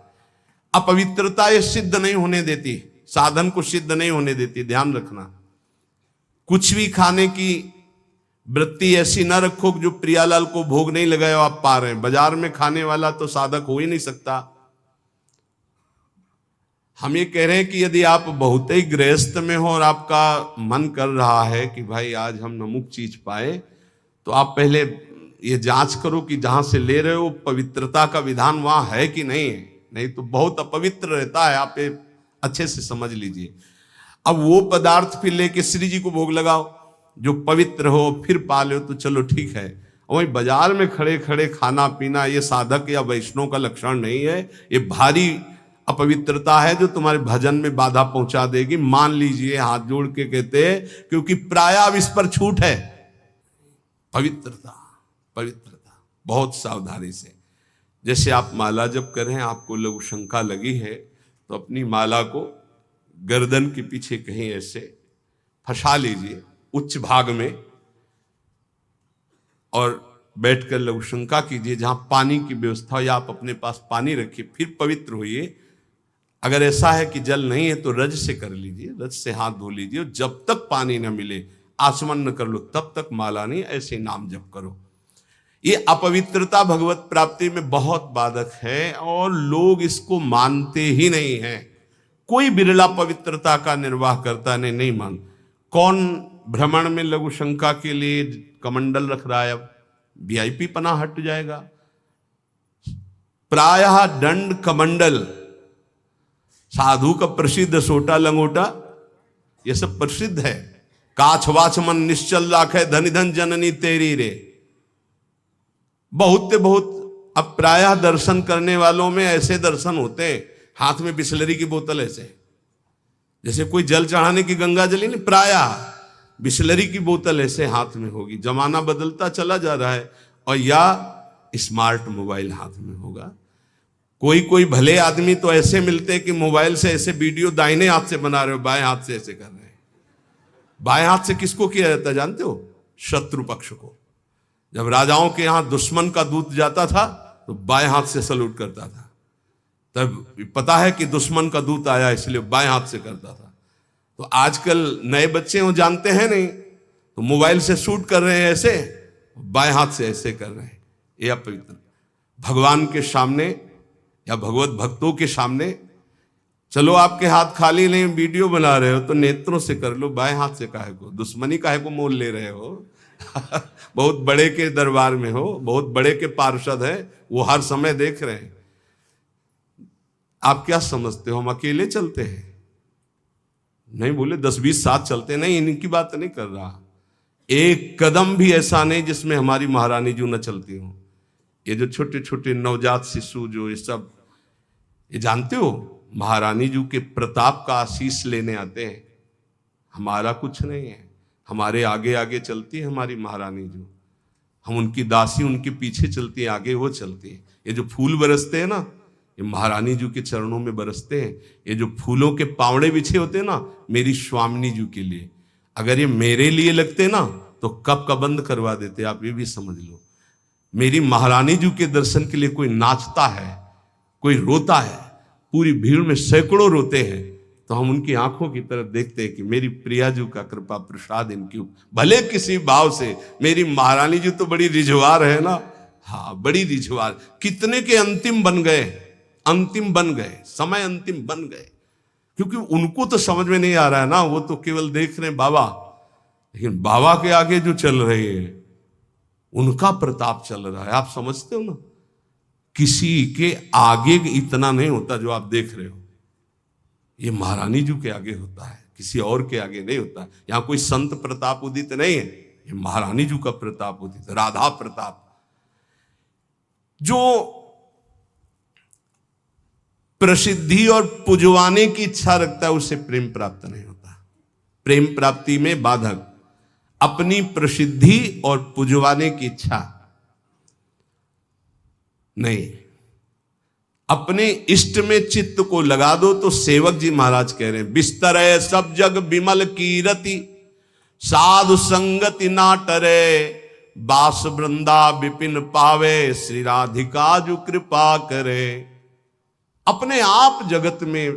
अपवित्रता ये सिद्ध नहीं होने देती, साधन को सिद्ध नहीं होने देती, ध्यान रखना। कुछ भी खाने की वृत्ति ऐसी ना रखो जो प्रियालाल को भोग नहीं लगाया आप पा रहे हैं। बाजार में खाने वाला तो साधक हो ही नहीं सकता। हम ये कह रहे हैं कि यदि आप बहुत ही गृहस्थ में हो और आपका मन कर रहा है कि भाई आज हम नमुक चीज पाए, तो आप पहले ये जांच करो कि जहां से ले रहे हो पवित्रता का विधान वहां है कि नहीं है। नहीं तो बहुत अपवित्र रहता है, आप ये अच्छे से समझ लीजिए। अब वो पदार्थ फिर लेके श्री जी को भोग लगाओ जो पवित्र हो, फिर पा लो तो चलो ठीक है। वही बाजार में खड़े खड़े खाना पीना ये साधक या वैष्णव का लक्षण नहीं है। ये भारी अपवित्रता है जो तुम्हारे भजन में बाधा पहुंचा देगी। मान लीजिए, हाथ जोड़ के कहते हैं, क्योंकि प्रायः अब इस पर छूट है। पवित्रता पवित्रता बहुत सावधानी से। जैसे आप माला जप कर रहे हैं, आपको लघु शंका लगी है, तो अपनी माला को गर्दन के पीछे कहीं ऐसे फंसा लीजिए उच्च भाग में, और बैठकर लघु शंका कीजिए। जहां पानी की व्यवस्था हो या आप अपने पास पानी रखिए, फिर पवित्र होइए। अगर ऐसा है कि जल नहीं है तो रज से कर लीजिए, रज से हाथ धो लीजिए। जब तक पानी न मिले, आचमन न कर लो, तब तक माला नहीं, ऐसे नाम जप करो। ये अपवित्रता भगवत प्राप्ति में बहुत बाधक है और लोग इसको मानते ही नहीं है। कोई बिरला पवित्रता का निर्वाह करता नहीं मान। कौन भ्रमण में लघु शंका के लिए कमंडल रख रहा है? अब वीआईपी पना हट जाएगा। प्रायः दंड कमंडल, साधु का प्रसिद्ध सोटा लंगोटा, ये सब प्रसिद्ध है। काछ वाच मन निश्चल राखे, धनि धन जननी तेरी रे। बहुत अब प्रायः दर्शन करने वालों में ऐसे दर्शन होते हैं, हाथ में बिस्लरी की बोतल ऐसे, जैसे कोई जल चढ़ाने की गंगा जली नहीं, प्रायः बिस्लरी की बोतल ऐसे हाथ में होगी। जमाना बदलता चला जा रहा है। और या स्मार्ट मोबाइल हाथ में होगा। कोई भले आदमी तो ऐसे मिलते हैं कि मोबाइल से ऐसे वीडियो दाहिने हाथ से बना रहे हो, बाएं हाथ से ऐसे कर रहे हैं। बाएं हाथ से किसको किया जाता है जानते हो? शत्रु पक्ष को। जब राजाओं के यहां दुश्मन का दूत जाता था तो बाएं हाथ से सलूट करता था। तब पता है कि दुश्मन का दूत आया, इसलिए बाएं हाथ से करता था। तो आजकल नए बच्चे वो जानते हैं नहीं, तो मोबाइल से शूट कर रहे हैं ऐसे, बाएं हाथ से ऐसे कर रहे हैं। ये अपवित्र। भगवान के सामने या भगवत भक्तों के सामने, चलो आपके हाथ खाली नहीं, वीडियो बना रहे हो तो नेत्रों से कर लो, बाएं हाथ से काहे को? दुश्मनी काहे को मोल ले रहे हो? बहुत बड़े के दरबार में हो, बहुत बड़े के पार्षद है, वो हर समय देख रहे हैं। आप क्या समझते हो हम अकेले चलते हैं? नहीं बोले 10-20 साथ चलते नहीं, इनकी बात नहीं कर रहा। एक कदम भी ऐसा नहीं जिसमें हमारी महारानी जी न चलती हो। ये जो छोटे छोटे नवजात शिशु जो ये सब, ये जानते हो महारानी जी के प्रताप का आशीष लेने आते हैं। हमारा कुछ नहीं है, हमारे आगे आगे चलती है हमारी महारानी जी। हम उनकी दासी, उनके पीछे चलती है, आगे वो चलती है। ये जो फूल बरसते हैं ना, ये महारानी जी के चरणों में बरसते हैं। ये जो फूलों के पावड़े बिछे होते हैं ना, मेरी स्वामिनी जी के लिए, अगर ये मेरे लिए लगते ना तो कब का बंद करवा देते, आप ये भी समझ लो। मेरी महारानी जी के दर्शन के लिए कोई नाचता है, कोई रोता है, पूरी भीड़ में सैकड़ों रोते हैं, तो हम उनकी आंखों की तरफ देखते हैं कि मेरी प्रिया जी का कृपा प्रसाद इनकी, भले किसी भाव से। मेरी महारानी जी तो बड़ी रिझवार है ना, हाँ बड़ी रिझवार। कितने के अंतिम बन गए, अंतिम बन गए, समय अंतिम बन गए, क्योंकि उनको तो समझ में नहीं आ रहा है ना, वो तो केवल देख रहे हैं बाबा, लेकिन बाबा के आगे जो चल रहे हैं उनका प्रताप चल रहा है। आप समझते हो ना, किसी के आगे इतना नहीं होता जो आप देख रहे हो, ये महारानी जी के आगे होता है, किसी और के आगे नहीं होता। यहां कोई संत प्रताप उदित नहीं है, ये महारानी जी का प्रताप उदित, राधा प्रताप। जो प्रसिद्धि और पुजवाने की इच्छा रखता है उसे प्रेम प्राप्त नहीं होता। प्रेम प्राप्ति में बाधक अपनी प्रसिद्धि और पुजवाने की इच्छा नहीं, अपने इष्ट में चित्त को लगा दो। तो सेवक जी महाराज कह रहे हैं, बिस्तर है सब जग विमल कीरति, साधु संगति ना टरे, बास वृंदा विपिन पावे, श्री राधिका जो कृपा करे। अपने आप जगत में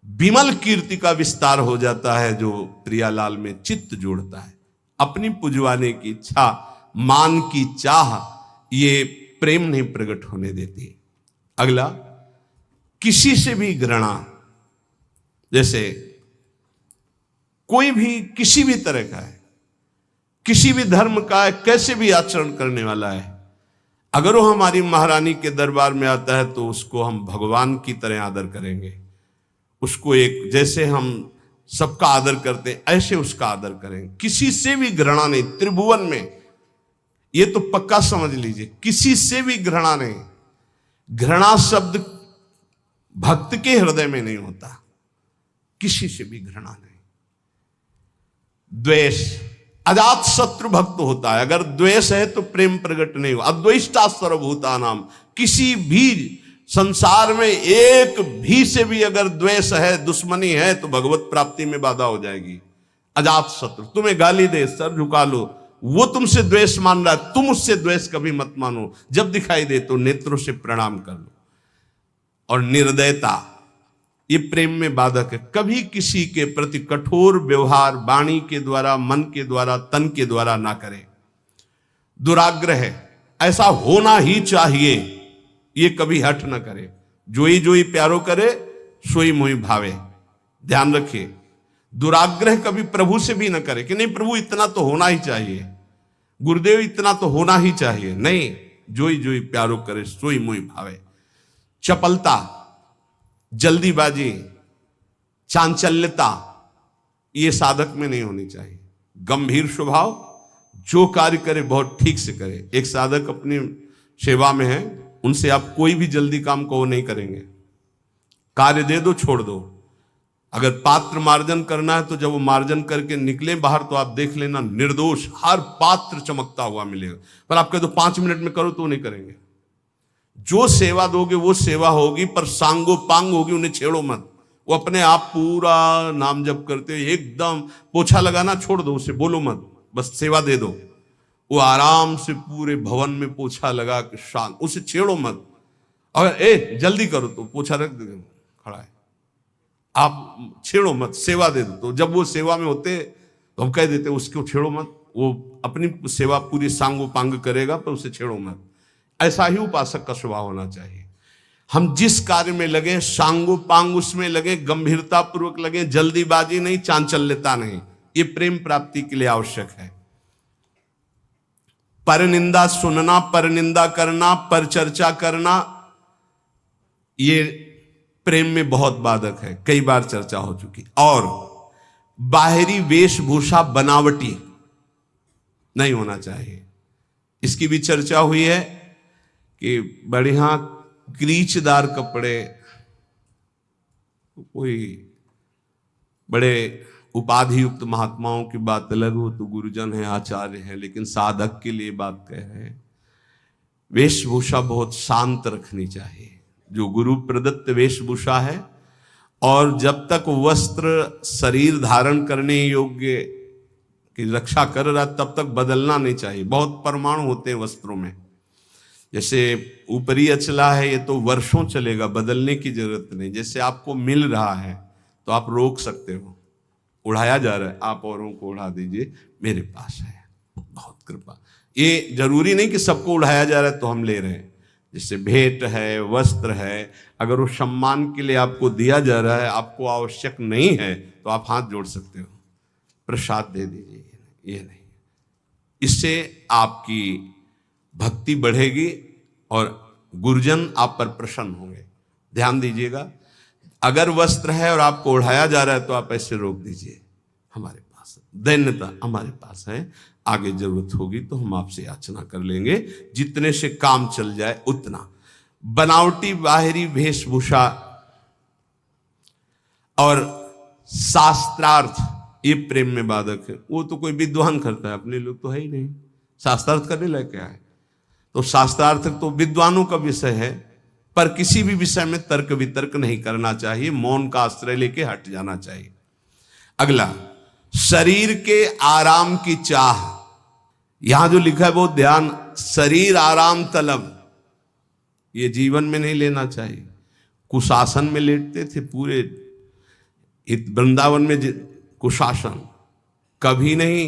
विमल कीर्ति का विस्तार हो जाता है जो प्रियालाल में चित्त जोड़ता है। अपनी पुजवाने की इच्छा, मान की चाह, ये प्रेम नहीं प्रकट होने देती। अगला, किसी से भी घृणा, जैसे कोई भी किसी भी तरह का है, किसी भी धर्म का है, कैसे भी आचरण करने वाला है, अगर वो हमारी महारानी के दरबार में आता है तो उसको हम भगवान की तरह आदर करेंगे। उसको एक, जैसे हम सबका आदर करते हैं ऐसे उसका आदर करेंगे। किसी से भी घृणा नहीं, त्रिभुवन में ये तो पक्का समझ लीजिए, किसी से भी घृणा नहीं। घृणा शब्द भक्त के हृदय में नहीं होता, किसी से भी घृणा नहीं। द्वेष, अजात शत्रु भक्त होता है, अगर द्वेष है तो प्रेम प्रकट नहीं हो। अद्वेष्टा सर्वभूतानाम, किसी भी संसार में एक भी से भी अगर द्वेष है, दुश्मनी है, तो भगवत प्राप्ति में बाधा हो जाएगी। अजात शत्रु, तुम्हें गाली दे, सर झुका लो, वो तुमसे द्वेष मान रहा है, तुम उससे द्वेष कभी मत मानो। जब दिखाई दे तो नेत्रों से प्रणाम कर लो। और निर्दयता, ये प्रेम में बाधक है। कभी किसी के प्रति कठोर व्यवहार वाणी के द्वारा, मन के द्वारा, तन के द्वारा ना करें। दुराग्रह है, ऐसा होना ही चाहिए, ये कभी हट ना करे। जोई प्यारो करे, सोई मोई भावे, ध्यान रखिए। दुराग्रह कभी प्रभु से भी ना करे कि नहीं प्रभु इतना तो होना ही चाहिए, गुरुदेव इतना तो होना ही चाहिए, नहीं। जोई प्यारो करे, सोई मोई भावे। चपलता, जल्दीबाजी, चांचल्यता, ये साधक में नहीं होनी चाहिए। गंभीर स्वभाव, जो कार्य करे बहुत ठीक से करे। एक साधक अपनी सेवा में है, उनसे आप कोई भी जल्दी काम को नहीं करेंगे, कार्य दे दो, छोड़ दो। अगर पात्र मार्जन करना है तो जब वो मार्जन करके निकले बाहर तो आप देख लेना निर्दोष हर पात्र चमकता हुआ मिलेगा। पर आप कह दो 5 मिनट में करो तो नहीं करेंगे। जो सेवा दोगे वो सेवा होगी, पर सांगो पांग होगी, उन्हें छेड़ो मत। वो अपने आप पूरा नाम जप करते एकदम, पोछा लगाना छोड़ दो, उसे बोलो मत, बस सेवा दे दो। वो आराम से पूरे भवन में पोछा लगा के शांत, उसे छेड़ो मत। अगर जल्दी करो तो पोछा रख दे, खड़ा है, आप छेड़ो मत, सेवा दे दो। तो जब वो सेवा में होते तो हम कह देते उसको छेड़ो मत, वो अपनी सेवा पूरी सांगो पांग करेगा, पर उसे छेड़ो मत। ऐसा ही उपासक का स्वभाव होना चाहिए। हम जिस कार्य में लगे सांगो पांग उसमें लगे, गंभीरता पूर्वक लगे, जल्दीबाजी नहीं, चांचल्यता नहीं। ये प्रेम प्राप्ति के लिए आवश्यक है। परनिंदा सुनना, परनिंदा करना, पर चर्चा करना, ये प्रेम में बहुत बाधक है, कई बार चर्चा हो चुकी। और बाहरी वेशभूषा बनावटी नहीं होना चाहिए। इसकी भी चर्चा हुई है कि बढ़िया क्रीचदार कपड़े, कोई बड़े उपाधि युक्त महात्माओं की बात अलग हो, तो गुरुजन है, आचार्य है, लेकिन साधक के लिए बात कह रहे हैं। वेशभूषा बहुत शांत रखनी चाहिए, जो गुरु प्रदत्त वेशभूषा है, और जब तक वस्त्र शरीर धारण करने योग्य की रक्षा कर रहा तब तक बदलना नहीं चाहिए। बहुत परमाणु होते हैं वस्त्रों में, जैसे ऊपरी अचला है ये तो वर्षों चलेगा, बदलने की जरूरत नहीं। जैसे आपको मिल रहा है तो आप रोक सकते हो, उड़ाया जा रहा है आप औरों को उड़ा दीजिए, मेरे पास है, बहुत कृपा। ये जरूरी नहीं कि सबको उड़ाया जा रहा है तो हम ले रहे हैं। जैसे भेंट है, वस्त्र है, अगर वो सम्मान के लिए आपको दिया जा रहा है, आपको आवश्यक नहीं है तो आप हाथ जोड़ सकते हो, प्रसाद दे दीजिए, ये नहीं। इससे आपकी भक्ति बढ़ेगी और गुरुजन आप पर प्रसन्न होंगे। ध्यान दीजिएगा, अगर वस्त्र है और आपको ओढ़ाया जा रहा है तो आप ऐसे रोक दीजिए, हमारे पास दैन्यता हमारे पास है, आगे जरूरत होगी तो हम आपसे याचना कर लेंगे, जितने से काम चल जाए उतना। बनावटी बाहरी वेशभूषा और शास्त्रार्थ ये प्रेम में बाधक है। वो तो कोई विद्वान करता है, अपने लोग तो है ही नहीं। शास्त्रार्थ करने लायक क्या है? तो शास्त्रार्थ तो विद्वानों का विषय है, पर किसी भी विषय में तर्क वितर्क नहीं करना चाहिए, मौन का आश्रय लेके हट जाना चाहिए। अगला, शरीर के आराम की चाह। यहां जो लिखा है वो ध्यान, शरीर आराम तलब, ये जीवन में नहीं लेना चाहिए। कुशासन में लेटते थे पूरे वृंदावन में, कुशासन कभी नहीं।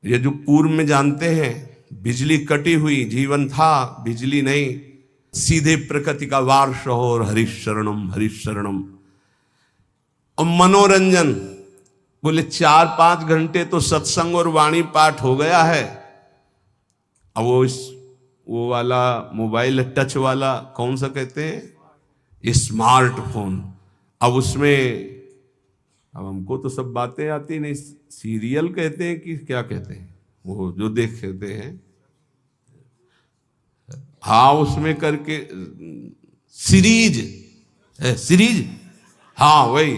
ये जो पूर्व में जानते हैं, बिजली कटी हुई जीवन था, बिजली नहीं, सीधे प्रकृति का वार्ष हो और हरिशरणम हरिशरणम। और मनोरंजन बोले 4-5 घंटे तो सत्संग और वाणी पाठ हो गया है। अब वो वाला मोबाइल टच वाला कौन सा कहते हैं, स्मार्टफोन, अब उसमें अब हमको तो सब बातें आती नहीं, सीरियल कहते हैं कि क्या कहते हैं, वो जो देखते हैं, हाँ उसमें करके सीरीज है, सीरीज, हाँ वही।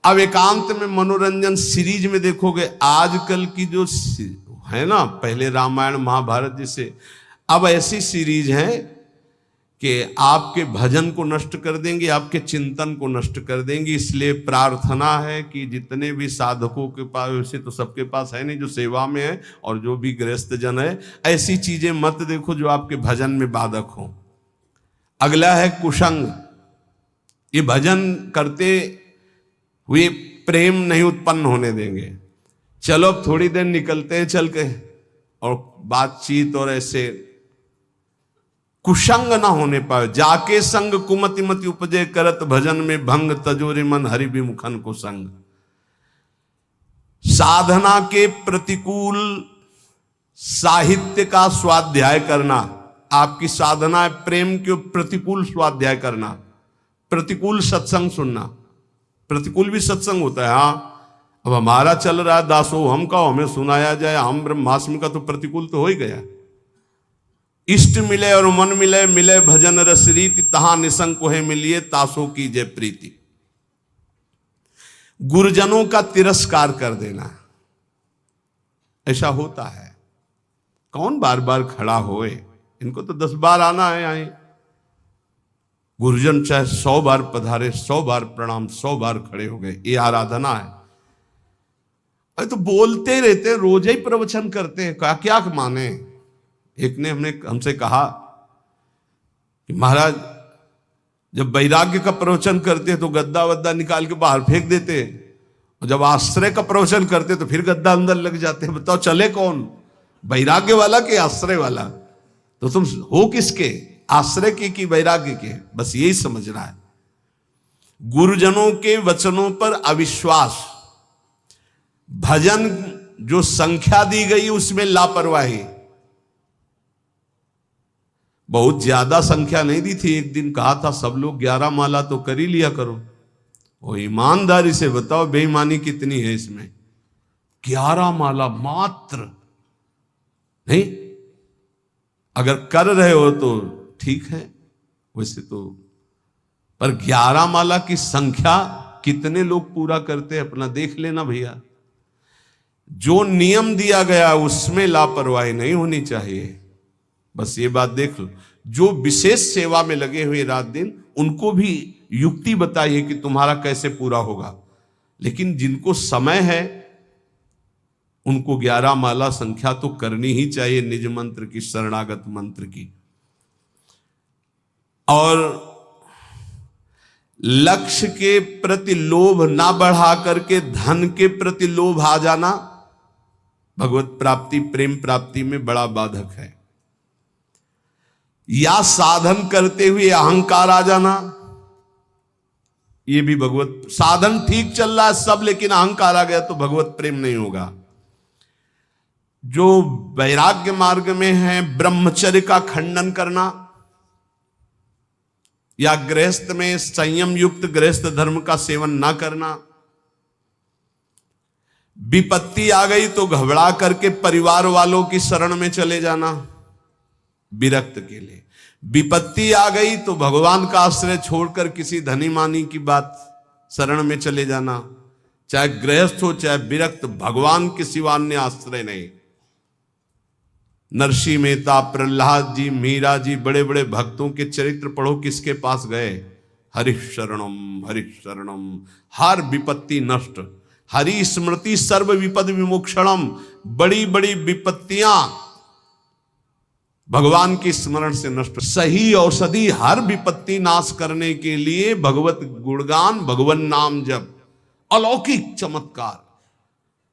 अब एकांत में मनोरंजन सीरीज में देखोगे, आजकल की जो है ना, पहले रामायण महाभारत जैसे, अब ऐसी सीरीज है कि आपके भजन को नष्ट कर देंगे, आपके चिंतन को नष्ट कर देंगे। इसलिए प्रार्थना है कि जितने भी साधकों के पास, वैसे तो सबके पास है नहीं जो सेवा में है, और जो भी गृहस्थ जन है, ऐसी चीजें मत देखो जो आपके भजन में बाधक हो। अगला है कुसंग। ये भजन करते हुए प्रेम नहीं उत्पन्न होने देंगे। चलो अब थोड़ी देर निकलते हैं चल के, और बातचीत और ऐसे कुसंग ना होने पाए। जाके संग कुमति मति उपजे, करत भजन में भंग, तजोरे मन हरि विमुखन को संग। साधना के प्रतिकूल साहित्य का स्वाध्याय करना। आपकी साधना है प्रेम के प्रतिकूल स्वाध्याय करना, प्रतिकूल सत्संग सुनना। प्रतिकूल भी सत्संग होता है, हाँ। अब हमारा चल रहा है दासो हम का, हमें सुनाया जाए, हम ब्रह्मास्म का, तो प्रतिकूल तो हो ही गया। इष्ट मिले और मन मिले, मिले भजन रस रीति, तहां निसंग कोहे मिलिए, तासो की जय प्रीति। गुरुजनों का तिरस्कार कर देना, ऐसा होता है। कौन बार बार खड़ा होए, इनको तो 10 बार आना है आए। गुरुजन चाहे 100 बार पधारे, 100 बार प्रणाम, 100 बार खड़े हो गए, ये आराधना है। अरे तो बोलते रहते, रोज ही प्रवचन करते हैं, क्या माने। एक ने हमसे कहा कि महाराज जब वैराग्य का प्रवचन करते तो गद्दा वद्दा निकाल के बाहर फेंक देते, और जब आश्रय का प्रवचन करते तो फिर गद्दा अंदर लग जाते। बताओ चले कौन, वैराग्य वाला कि आश्रय वाला? तो तुम हो किसके, आश्रय के कि वैराग्य के? बस यही समझना है। गुरुजनों के वचनों पर अविश्वास, भजन जो संख्या दी गई उसमें लापरवाही। बहुत ज्यादा संख्या नहीं दी थी, एक दिन कहा था सब लोग 11 माला तो कर ही लिया करो। वो ईमानदारी से बताओ बेईमानी कितनी है इसमें। 11 माला मात्र नहीं, अगर कर रहे हो तो ठीक है, वैसे तो, पर 11 माला की संख्या कितने लोग पूरा करते हैं अपना देख लेना भैया। जो नियम दिया गया उसमें लापरवाही नहीं होनी चाहिए। बस ये बात देख लो, जो विशेष सेवा में लगे हुए रात दिन, उनको भी युक्ति बताइए कि तुम्हारा कैसे पूरा होगा। लेकिन जिनको समय है उनको 11 माला संख्या तो करनी ही चाहिए, निज मंत्र की, शरणागत मंत्र की। और लक्ष्य के प्रति लोभ ना बढ़ा करके धन के प्रति लोभ आ जाना भगवत प्राप्ति, प्रेम प्राप्ति में बड़ा बाधक है। या साधन करते हुए अहंकार आ जाना, ये भी भगवत, साधन ठीक चल रहा है सब, लेकिन अहंकार आ गया तो भगवत प्रेम नहीं होगा। जो वैराग्य मार्ग में है, ब्रह्मचर्य का खंडन करना, या गृहस्थ में संयम युक्त गृहस्थ धर्म का सेवन ना करना। विपत्ति आ गई तो घबरा करके परिवार वालों की शरण में चले जाना विरक्त के लिए। विपत्ति आ गई तो भगवान का आश्रय छोड़कर किसी धनी मानी की बात शरण में चले जाना। चाहे गृहस्थ हो चाहे विरक्त, भगवान के सिवा अन्य आश्रय नहीं। नरसिंह मेहता, प्रहलाद जी, मीरा जी, बड़े बड़े भक्तों के चरित्र पढ़ो, किसके पास गए? हरिः शरणम हरिः शरणम, हर विपत्ति नष्ट। हरि स्मृति सर्व विपद विमोक्षणम, बड़ी बड़ी विपत्तियां भगवान के स्मरण से नष्ट। सही औषधि हर विपत्ति नाश करने के लिए भगवत गुणगान, भगवान नाम जप, अलौकिक चमत्कार,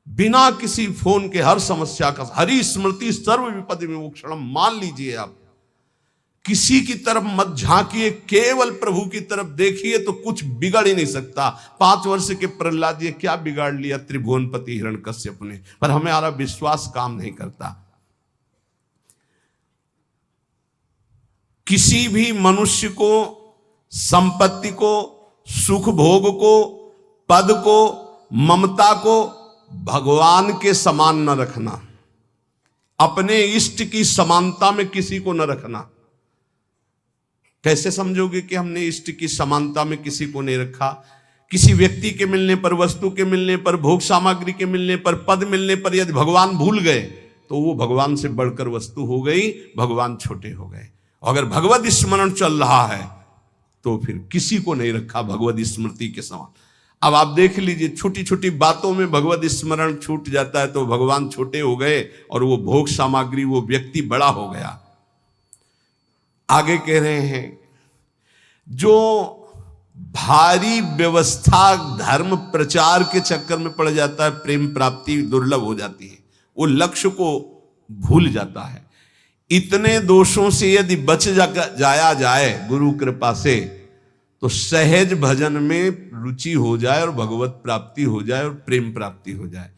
बिना किसी फोन के हर समस्या का। हरि स्मृति सर्व विपद विमोक्षणम, मान लीजिए आप किसी की तरफ मत झांकिए, केवल प्रभु की तरफ देखिए तो कुछ बिगड़ ही नहीं सकता। 5 वर्ष के प्रहलाद जी क्या बिगाड़ लिया त्रिभुवनपति हिरण्यकश्यप ने, पर हमारा विश्वास काम नहीं करता। किसी भी मनुष्य को, संपत्ति को, सुख भोग को, पद को, ममता को भगवान के समान न रखना। अपने इष्ट की समानता में किसी को न रखना। कैसे समझोगे कि हमने इष्ट की समानता में किसी को नहीं रखा? किसी व्यक्ति के मिलने पर, वस्तु के मिलने पर, भोग सामग्री के मिलने पर, पद मिलने पर यदि भगवान भूल गए तो वो भगवान से बढ़कर वस्तु हो गई, भगवान छोटे हो गए। अगर भगवत स्मरण चल रहा है तो फिर किसी को नहीं रखा भगवत स्मृति के समान। अब आप देख लीजिए, छोटी छोटी बातों में भगवत स्मरण छूट जाता है तो भगवान छोटे हो गए और वो भोग सामग्री, वो व्यक्ति बड़ा हो गया। आगे कह रहे हैं, जो भारी व्यवस्था धर्म प्रचार के चक्कर में पड़ जाता है, प्रेम प्राप्ति दुर्लभ हो जाती है, वो लक्ष्य को भूल जाता है। इतने दोषों से यदि बच जाया जाए गुरु कृपा से, तो सहज भजन में रुचि हो जाए और भगवत प्राप्ति हो जाए और प्रेम प्राप्ति हो जाए।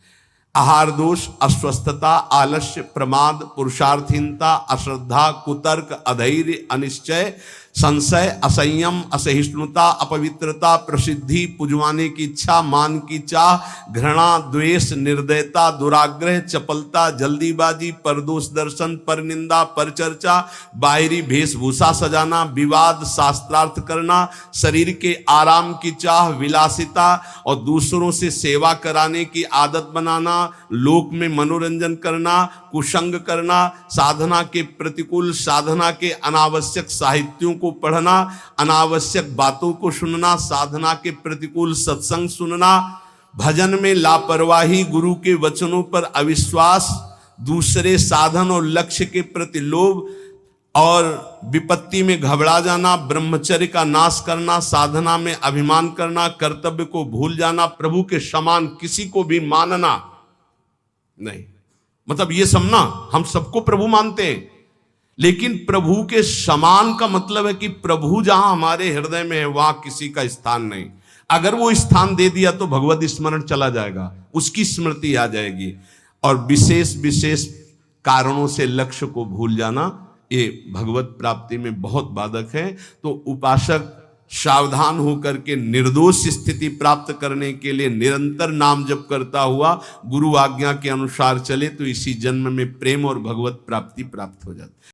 आहार दोष, अस्वस्थता, आलस्य, प्रमाद, पुरुषार्थहीनता, अश्रद्धा, कुतर्क, अधैर्य, अनिश्चय, संशय, असंयम, असहिष्णुता, अपवित्रता, प्रसिद्धि, पुजवाने की इच्छा, मान की चाह, घृणा, द्वेष, निर्दयता, दुराग्रह, चपलता, जल्दीबाजी, परदोष दर्शन, परनिंदा, परचर्चा, बाहरी वेशभूषा सजाना, विवाद, शास्त्रार्थ करना, शरीर के आराम की चाह, विलासिता और दूसरों से सेवा कराने की आदत बनाना, लोक में मनोरंजन करना, कुसंग करना, साधना के प्रतिकूल, साधना के अनावश्यक साहित्यों को पढ़ना, अनावश्यक बातों को सुनना, साधना के प्रतिकूल सत्संग सुनना, भजन में लापरवाही, गुरु के वचनों पर अविश्वास, दूसरे साधन और लक्ष्य के प्रति लोभ और विपत्ति में घबरा जाना, ब्रह्मचर्य का नाश करना, साधना में अभिमान करना, कर्तव्य को भूल जाना, प्रभु के समान किसी को भी मानना नहीं। मतलब ये समझना, हम सबको प्रभु मानते हैं, लेकिन प्रभु के समान का मतलब है कि प्रभु जहां हमारे हृदय में है वहां किसी का स्थान नहीं। अगर वो स्थान दे दिया तो भगवत स्मरण चला जाएगा, उसकी स्मृति आ जाएगी। और विशेष विशेष कारणों से लक्ष्य को भूल जाना, ये भगवत प्राप्ति में बहुत बाधक है। तो उपासक सावधान होकर के निर्दोष स्थिति प्राप्त करने के लिए निरंतर नाम जप करता हुआ गुरु आज्ञा के अनुसार चले तो इसी जन्म में प्रेम और भगवत प्राप्ति प्राप्त हो जाती है।